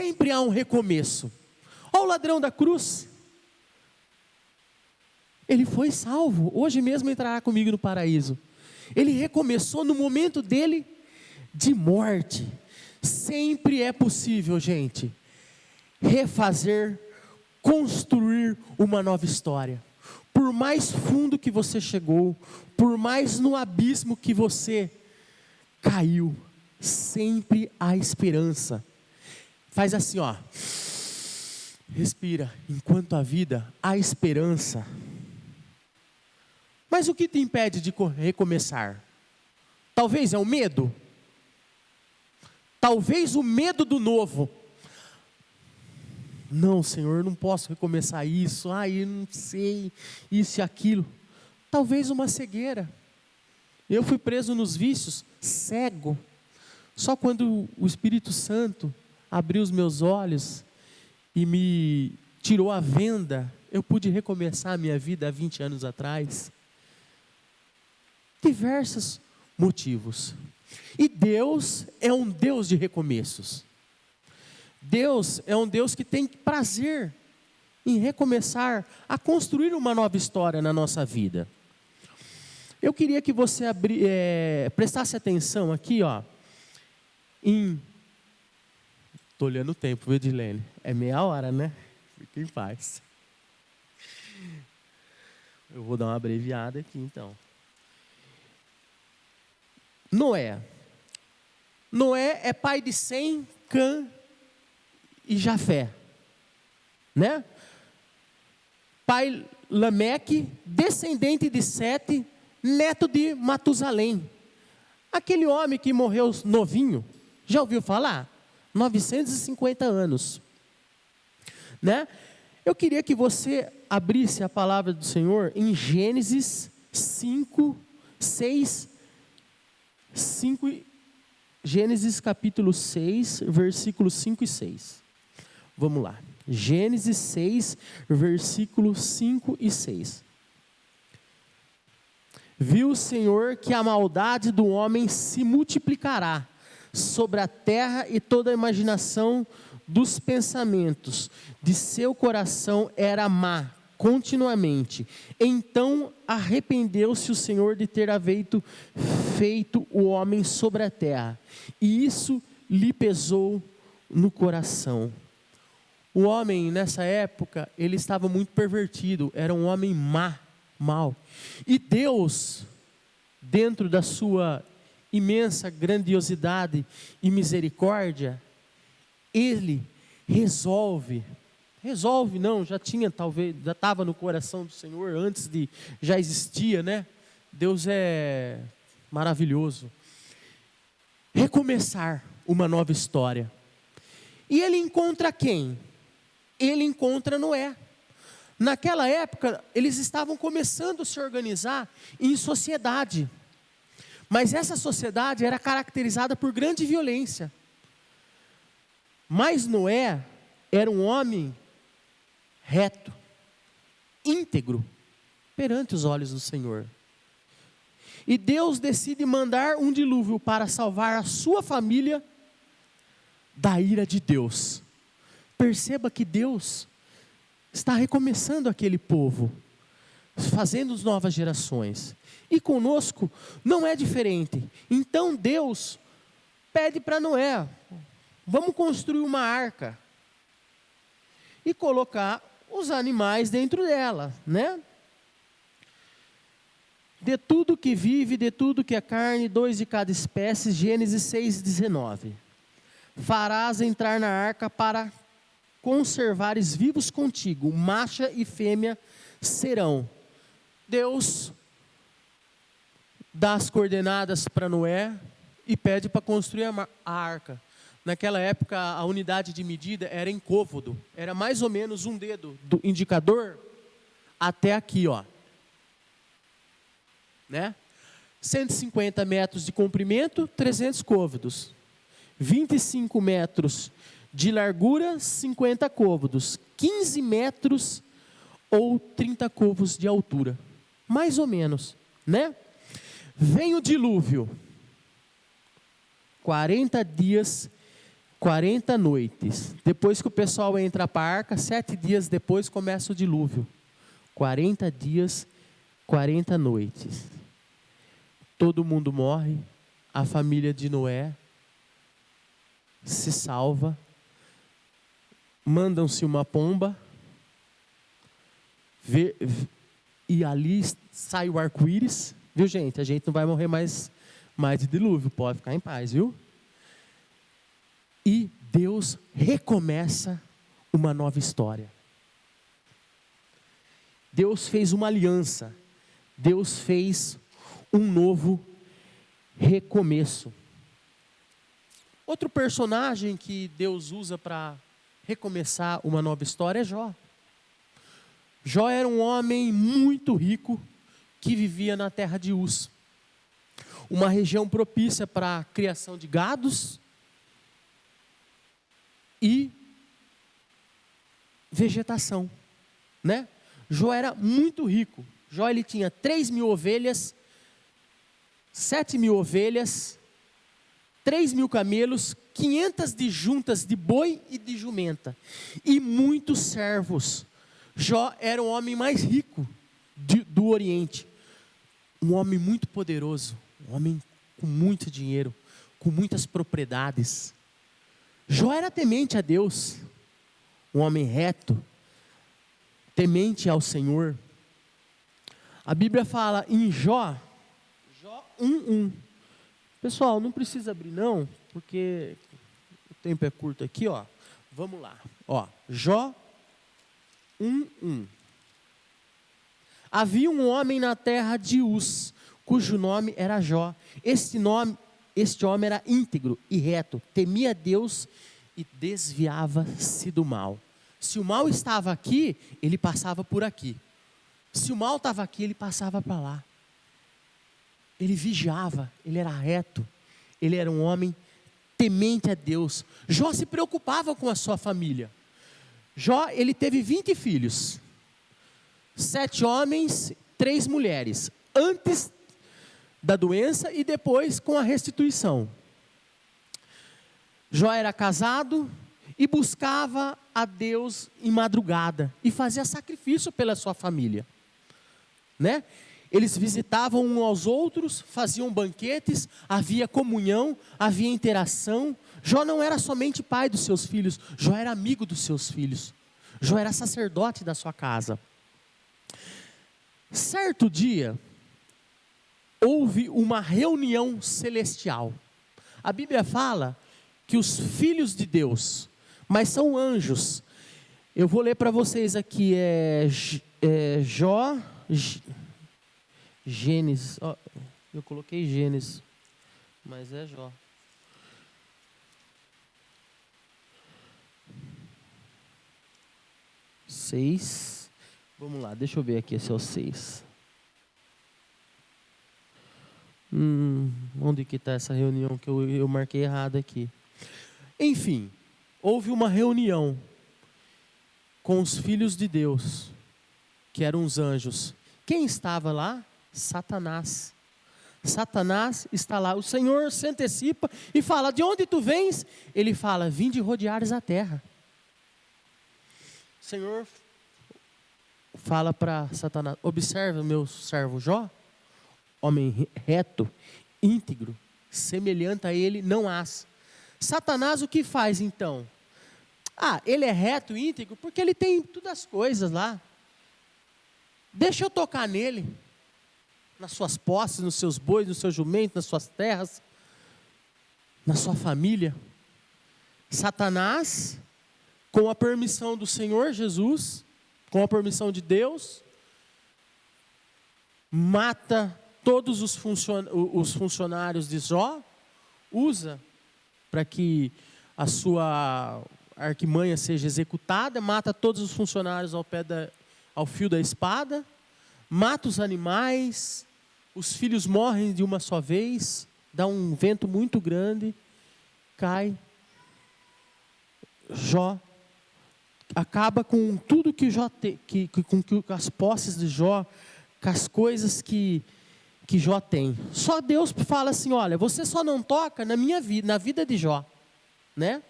sempre há um recomeço. Olha o ladrão da cruz. Ele foi salvo, hoje mesmo entrará comigo no paraíso. Ele recomeçou no momento dele de morte. Sempre é possível, gente, refazer, construir uma nova história. Por mais fundo que você chegou, por mais no abismo que você caiu, sempre há esperança. Faz assim, ó. Respira. Enquanto há vida, há esperança. Mas o que te impede de recomeçar? Talvez é o medo. Talvez o medo do novo. Não, Senhor, eu não posso recomeçar isso. Eu não sei, isso e aquilo. Talvez uma cegueira. Eu fui preso nos vícios, cego. Só quando o Espírito Santo abriu os meus olhos e me tirou a venda, eu pude recomeçar a minha vida há 20 anos atrás. Diversos motivos. E Deus é um Deus de recomeços. Deus é um Deus que tem prazer em recomeçar, a construir uma nova história na nossa vida. Eu queria que você prestasse atenção aqui, ó, estou olhando o tempo, viu, Edilene? É meia hora, né? Fique em paz. Eu vou dar uma abreviada aqui, então. Noé é pai de Sem, Cã e Jafé, né? Pai Lameque, descendente de Sete, neto de Matusalém. Aquele homem que morreu novinho, já ouviu falar? 950 anos, né? Eu queria que você abrisse a palavra do Senhor em Gênesis 5, 5, Gênesis capítulo 6, versículos 5 e 6. Vamos lá. Gênesis 6, versículos 5 e 6. Viu o Senhor que a maldade do homem se multiplicará sobre a terra e toda a imaginação dos pensamentos de seu coração era má continuamente. Então arrependeu-se o Senhor de ter feito o homem sobre a terra, e isso lhe pesou no coração. O homem nessa época, ele estava muito pervertido, era um homem mau. E Deus, dentro da sua imensa grandiosidade e misericórdia, Ele resolve não, já estava no coração do Senhor antes já existia, né? Deus é maravilhoso. Recomeçar uma nova história. E Ele encontra quem? Ele encontra Noé. Naquela época, eles estavam começando a se organizar em sociedade. Mas essa sociedade era caracterizada por grande violência. Mas Noé era um homem reto, íntegro, perante os olhos do Senhor. E Deus decide mandar um dilúvio para salvar a sua família da ira de Deus. Perceba que Deus está recomeçando aquele povo, fazendo novas gerações. E conosco não é diferente. Então Deus pede para Noé: vamos construir uma arca e colocar os animais dentro dela, né? De tudo que vive, de tudo que é carne, 2 de cada espécie. Gênesis 6:19. Farás entrar na arca para conservares vivos contigo, macha e fêmea serão. Deus dá as coordenadas para Noé e pede para construir a arca. Naquela época, a unidade de medida era em côvado. Era mais ou menos um dedo do indicador até aqui, ó. Né? 150 metros de comprimento, 300 côvados. 25 metros de largura, 50 côvados. 15 metros ou 30 côvados de altura. Mais ou menos, né? Vem o dilúvio. 40 dias 40 noites. Depois que o pessoal entra para a arca, 7 dias depois começa o dilúvio. 40 dias, 40 noites. Todo mundo morre, a família de Noé se salva, mandam-se uma pomba, e ali sai o arco-íris, viu gente? A gente não vai morrer mais de dilúvio, pode ficar em paz, viu? E Deus recomeça uma nova história. Deus fez uma aliança, Deus fez um novo recomeço. Outro personagem que Deus usa para recomeçar uma nova história é Jó. Jó era um homem muito rico que vivia na terra de Uz, uma região propícia para a criação de gados e vegetação, né? Jó era muito rico. Jó ele tinha 3.000 ovelhas, 7.000 ovelhas, 3.000 camelos, 500 de juntas de boi e de jumenta, e muitos servos. Jó era o homem mais rico do Oriente, um homem muito poderoso, um homem com muito dinheiro, com muitas propriedades. Jó era temente a Deus, um homem reto, temente ao Senhor. A Bíblia fala em Jó 1:1. Pessoal, não precisa abrir não, porque o tempo é curto aqui, ó. Vamos lá. Ó, Jó 1:1. Havia um homem na terra de Uz, cujo nome era Jó. Este homem era íntegro e reto, temia Deus e desviava-se do mal. Se o mal estava aqui, ele passava por aqui. Se o mal estava aqui, ele passava para lá. Ele vigiava, ele era reto, ele era um homem temente a Deus. Jó se preocupava com a sua família. Jó, ele teve 20 filhos, 7 homens, 3 mulheres, antes da doença e depois com a restituição. Jó era casado e buscava a Deus em madrugada e fazia sacrifício pela sua família, né? Eles visitavam uns aos outros, faziam banquetes, havia comunhão, havia interação. Jó não era somente pai dos seus filhos, Jó era amigo dos seus filhos. Jó era sacerdote da sua casa. Certo dia, houve uma reunião celestial. A Bíblia fala que os filhos de Deus, mas são anjos. Eu vou ler para vocês aqui, Jó... Gênesis, eu coloquei Gênesis, mas é Jó. Seis, vamos lá, deixa eu ver aqui, esse é o 6. Onde que está essa reunião que eu marquei errado aqui? Enfim, houve uma reunião com os filhos de Deus, que eram os anjos. Quem estava lá? Satanás. Satanás está lá. O Senhor se antecipa e fala: de onde tu vens? Ele fala: vim de rodeares a terra. O Senhor fala para Satanás: observa meu servo Jó, homem reto, íntegro, semelhante a ele não há. Satanás o que faz então? Ele é reto e íntegro porque ele tem todas as coisas lá. Deixa eu tocar nele, nas suas posses, nos seus bois, nos seus jumentos, nas suas terras, na sua família. Satanás, com a permissão do Senhor Jesus, com a permissão de Deus, mata todos os funcionários de Jó, usa para que a sua arquimanha seja executada, mata todos os funcionários ao fio da espada, mata os animais, os filhos morrem de uma só vez, dá um vento muito grande, cai. Jó acaba com tudo que Jó tem, com as posses de Jó, com as coisas que Jó tem. Só Deus fala assim: olha, você só não toca na minha vida, na vida de Jó, né?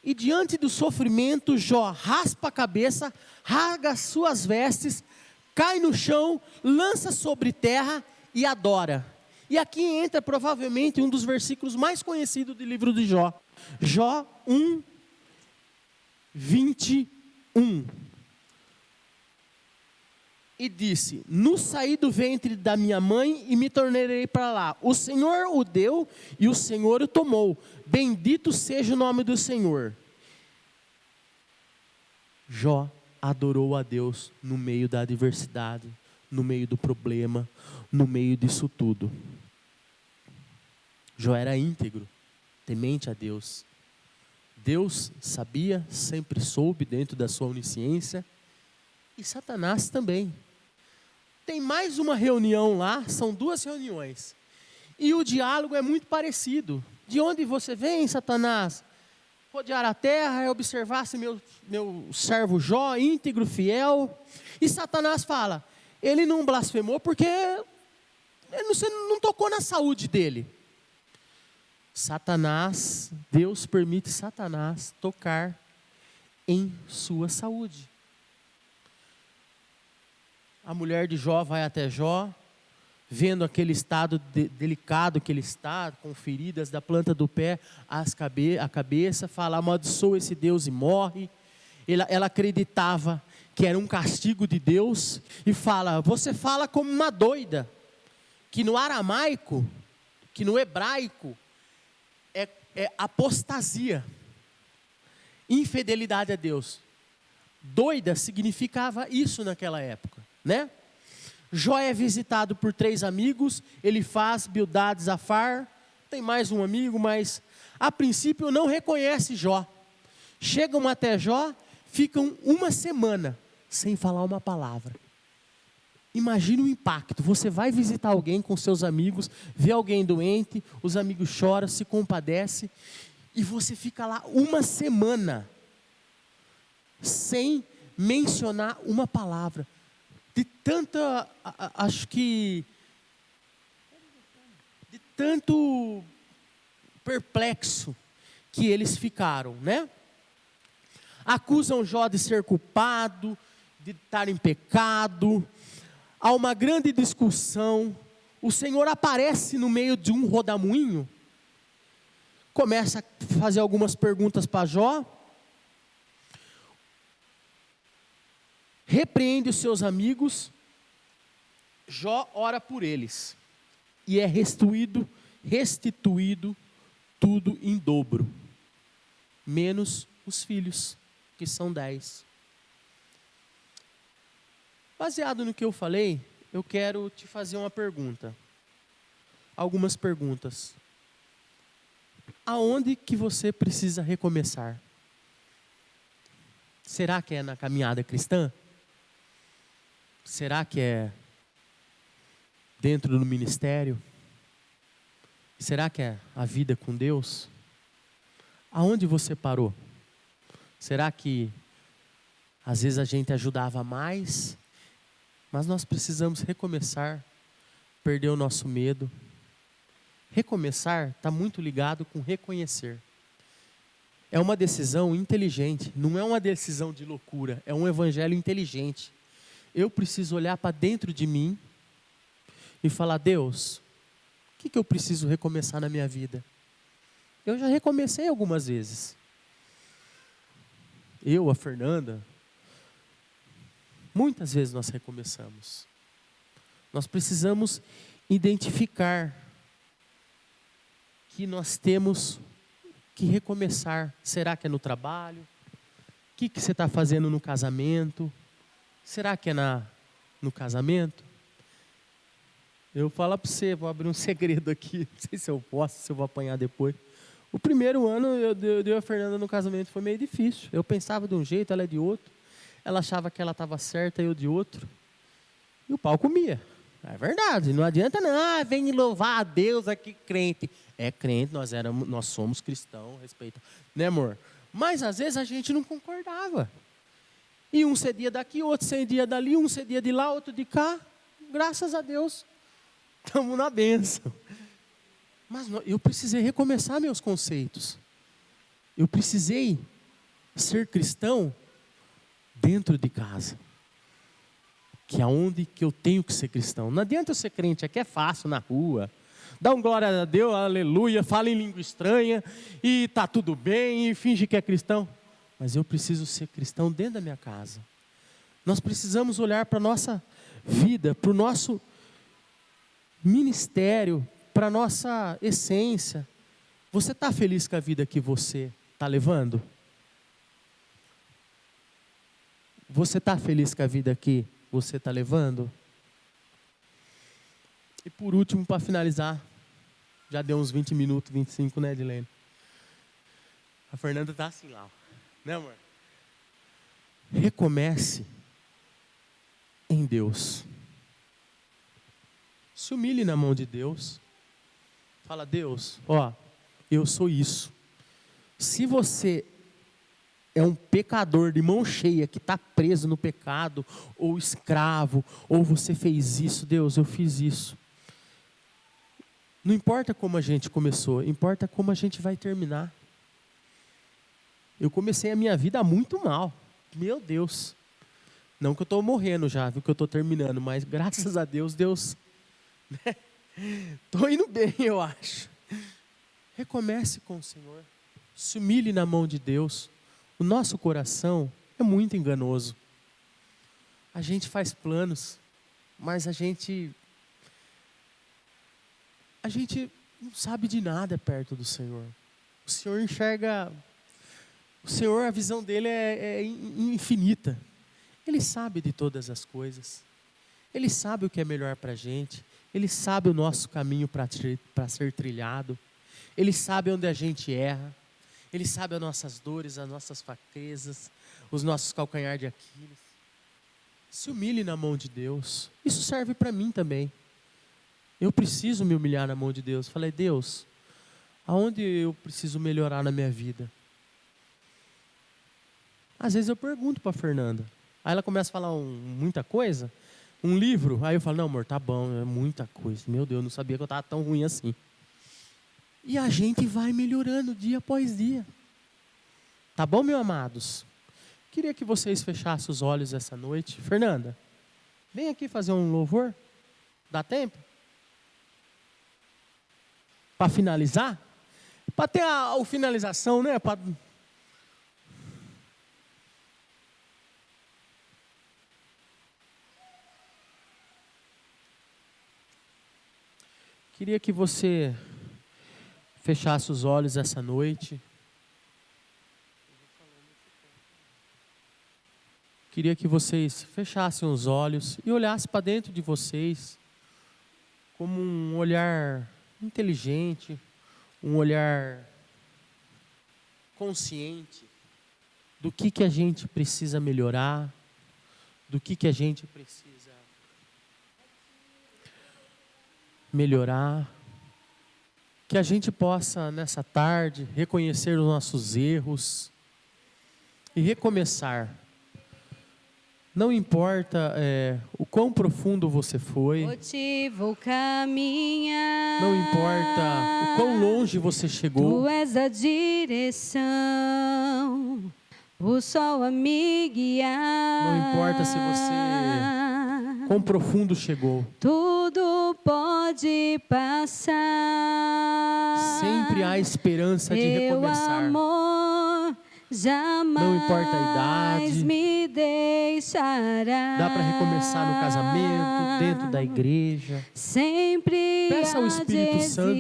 E diante do sofrimento, Jó raspa a cabeça, rasga as suas vestes, cai no chão, lança sobre terra e adora. E aqui entra provavelmente um dos versículos mais conhecidos do livro de Jó. Jó 1, 21. E disse: no saí do ventre da minha mãe e me tornarei para lá. O Senhor o deu e o Senhor o tomou. Bendito seja o nome do Senhor. Jó adorou a Deus no meio da adversidade, no meio do problema, no meio disso tudo. Jó era íntegro, temente a Deus. Deus sabia, sempre soube dentro da sua onisciência. E Satanás também. Tem mais uma reunião lá, são 2 reuniões. E o diálogo é muito parecido. De onde você vem, Satanás? Rodear a terra, observar-se meu servo Jó, íntegro, fiel. E Satanás fala, ele não blasfemou porque você não tocou na saúde dele. Satanás, Deus permite Satanás tocar em sua saúde. A mulher de Jó vai até Jó, vendo aquele estado delicado que ele está, com feridas da planta do pé à cabeça, fala, amaldiçoa esse Deus e morre. Ela acreditava que era um castigo de Deus, e fala, você fala como uma doida, que no aramaico, que no hebraico, é apostasia, infidelidade a Deus. Doida significava isso naquela época, né? Jó é visitado por 3 amigos, ele faz Bildad Zafar, tem mais um amigo, mas a princípio não reconhece Jó. Chegam até Jó, ficam 1 semana sem falar uma palavra. Imagina o impacto, você vai visitar alguém com seus amigos, vê alguém doente, os amigos choram, se compadecem, e você fica lá 1 semana, sem mencionar uma palavra. De tanta, acho que, de tanto perplexo que eles ficaram, né? Acusam Jó de ser culpado, de estar em pecado. Há uma grande discussão. O Senhor aparece no meio de um rodamuinho, começa a fazer algumas perguntas para Jó, repreende os seus amigos. Jó ora por eles, e é restituído tudo em dobro, menos os filhos, que são 10. Baseado no que eu falei, eu quero te fazer uma pergunta, algumas perguntas. Aonde que você precisa recomeçar? Será que é na caminhada cristã? Será que é dentro do ministério? Será que é a vida com Deus? Aonde você parou? Será que às vezes a gente ajudava mais, mas nós precisamos recomeçar, perder o nosso medo? Recomeçar está muito ligado com reconhecer. É uma decisão inteligente, não é uma decisão de loucura, é um evangelho inteligente. Eu preciso olhar para dentro de mim e falar, Deus, o que eu preciso recomeçar na minha vida? Eu já recomecei algumas vezes. Eu, a Fernanda, muitas vezes nós recomeçamos. Nós precisamos identificar que nós temos que recomeçar. Será que é no trabalho? O que você está fazendo no casamento? Será que é no casamento? Eu falo para você, vou abrir um segredo aqui, não sei se eu posso, se eu vou apanhar depois. O primeiro ano, eu e a Fernanda no casamento foi meio difícil. Eu pensava de um jeito, ela de outro. Ela achava que ela estava certa, eu de outro. E o pau comia. É verdade, não adianta não, vem louvar a Deus aqui crente. É crente, nós somos cristãos, respeita. Né, amor? Mas às vezes a gente não concordava. E um cedia daqui, outro cedia dali, um cedia de lá, outro de cá. Graças a Deus, estamos na bênção. Mas eu precisei recomeçar meus conceitos. Eu precisei ser cristão dentro de casa, que é onde que eu tenho que ser cristão. Não adianta eu ser crente, aqui é fácil, na rua. Dá um glória a Deus, aleluia, fala em língua estranha, e está tudo bem, e finge que é cristão. Mas eu preciso ser cristão dentro da minha casa. Nós precisamos olhar para a nossa vida, para o nosso ministério, para a nossa essência. Você está feliz com a vida que você está levando? Você está feliz com a vida que você está levando? E por último, para finalizar, já deu uns 20 minutos, 25, né, Edilene? A Fernanda está assim lá, né, amor? Recomece em Deus. Se humilhe na mão de Deus. Fala, Deus, ó, eu sou isso. Se você é um pecador de mão cheia, que está preso no pecado, ou escravo, ou você fez isso, Deus, eu fiz isso. Não importa como a gente começou, importa como a gente vai terminar. Eu comecei a minha vida muito mal, meu Deus. Não que eu estou morrendo já, viu, que eu estou terminando, mas graças a Deus, estou indo bem, eu acho. Recomece com o Senhor, se humilhe na mão de Deus. O nosso coração é muito enganoso. A gente faz planos, mas a gente não sabe de nada perto do Senhor. O Senhor enxerga, o Senhor, a visão dele é infinita. Ele sabe de todas as coisas. Ele sabe o que é melhor para a gente. Ele sabe o nosso caminho para ser trilhado. Ele sabe onde a gente erra. Ele sabe as nossas dores, as nossas fraquezas, os nossos calcanhares de Aquiles. Se humilhe na mão de Deus. Isso serve para mim também. Eu preciso me humilhar na mão de Deus. Falei, Deus, aonde eu preciso melhorar na minha vida? Às vezes eu pergunto para a Fernanda. Aí ela começa a falar muita coisa. Um livro. Aí eu falo, não amor, tá bom, é muita coisa. Meu Deus, eu não sabia que eu estava tão ruim assim. E a gente vai melhorando dia após dia. Tá bom, meus amados? Queria que vocês fechassem os olhos essa noite. Fernanda, vem aqui fazer um louvor. Dá tempo? Para finalizar? Para ter a finalização, né? Queria que você fechasse os olhos essa noite. Queria que vocês fechassem os olhos e olhassem para dentro de vocês como um olhar inteligente, um olhar consciente do que a gente precisa melhorar, do que a gente precisa melhorar. Que a gente possa, nessa tarde, reconhecer os nossos erros e recomeçar. Não importa o quão profundo você foi. Vou caminhar. Não importa o quão longe você chegou. Tu és a direção, o sol a me guiar. Não importa se você quão profundo chegou. Tudo pode passar. Sempre há esperança de recomeçar. Teu amor jamais não importa a idade. Me deixará. Dá para recomeçar no casamento, dentro da igreja. Sempre peça ao Espírito Santo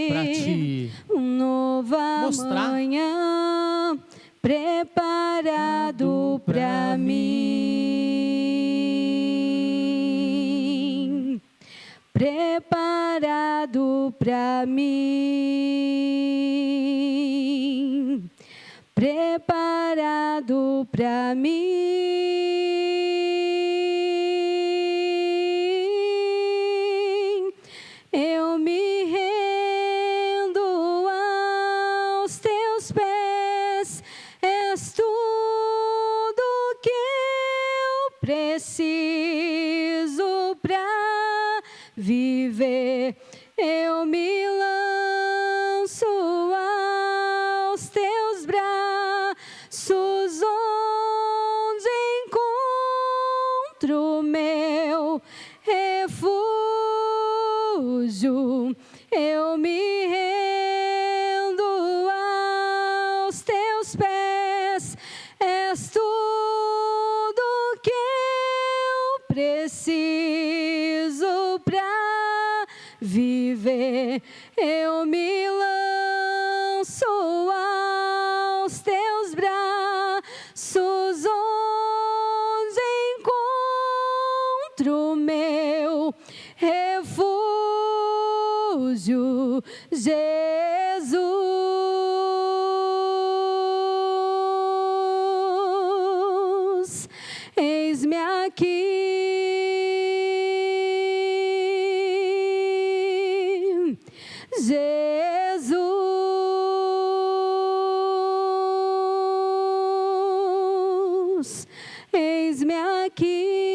para te um novo mostrar. Amanhã preparado para mim. Preparado para mim. Preparado para mim. Eu me rendo aos teus pés. És tudo que eu preciso para viver. Eu me lanço aos teus braços. preciso para viver. Eu me lanço aos teus braços, onde encontro meu refúgio, Jesus. Eis-me aqui, Jesus. Eis-me aqui.